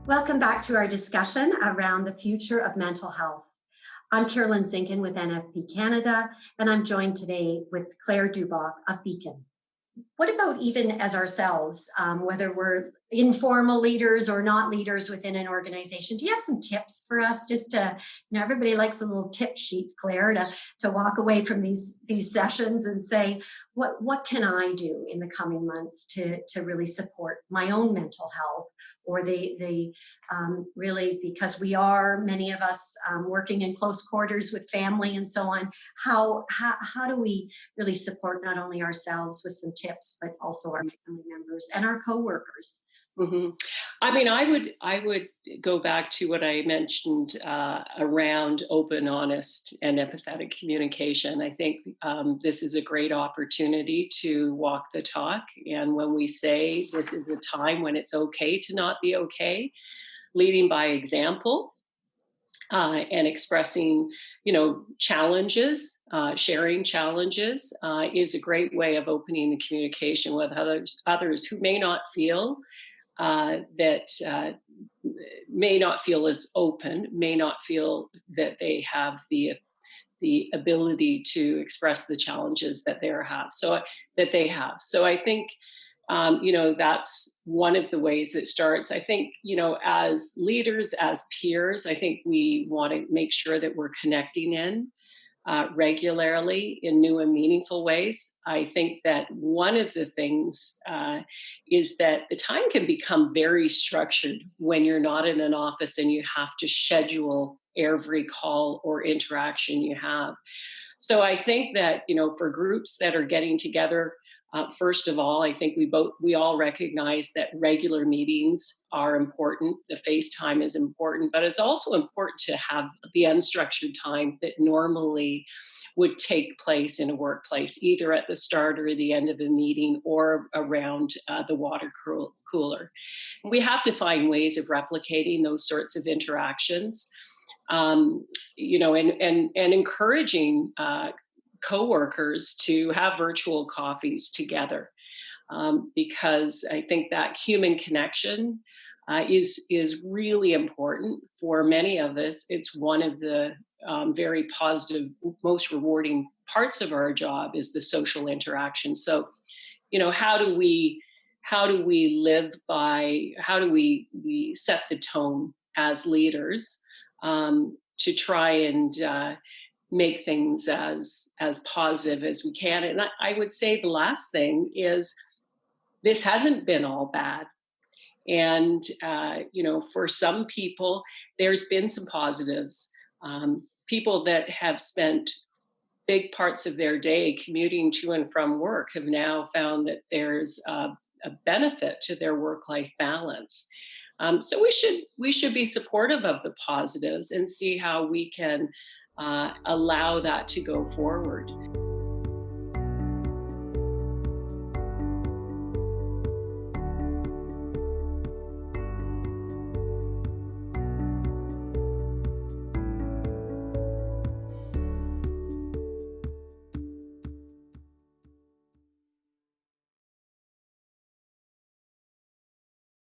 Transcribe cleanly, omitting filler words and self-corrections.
Welcome back to our discussion around the future of mental health. I'm Carolyn Zinkin with NFP Canada, and I'm joined today with Claire Duboc of Beacon. What about even as ourselves, whether we're informal leaders or not leaders within an organization? Do you have some tips for us? Just to, everybody likes a little tip sheet, Claire, to walk away from these sessions and say, what can I do in the coming months to really support my own mental health, or the really, because we are, many of us, working in close quarters with family and so on. How do we really support not only ourselves with some tips, but also our family members and our coworkers? hmm I would go back to what I mentioned around open, honest, and empathetic communication. I think this is a great opportunity to walk the talk. And when we say this is a time when it's okay to not be okay, leading by example, and expressing, challenges, sharing challenges is a great way of opening the communication with others who that may not feel as open, may not feel that they have the ability to express the challenges that they have. So I think that's one of the ways it starts. I think, as leaders, as peers, I think we want to make sure that we're connecting in regularly in new and meaningful ways. I think that one of the things is that the time can become very structured when you're not in an office and you have to schedule every call or interaction you have. So I think that, for groups that are getting together, first of all, I think we all recognize that regular meetings are important. The FaceTime is important, but it's also important to have the unstructured time that normally would take place in a workplace, either at the start or the end of a meeting or around the cooler. We have to find ways of replicating those sorts of interactions, and encouraging coworkers to have virtual coffees together, because I think that human connection is really important for many of us. It's one of the very positive, most rewarding parts of our job is the social interaction. So, how do we live by? How do we set the tone as leaders to try and make things as positive as we can? And I would say the last thing is this hasn't been all bad. And for some people, there's been some positives. People that have spent big parts of their day commuting to and from work have now found that there's a benefit to their work-life balance. So we should be supportive of the positives and see how we can allow that to go forward.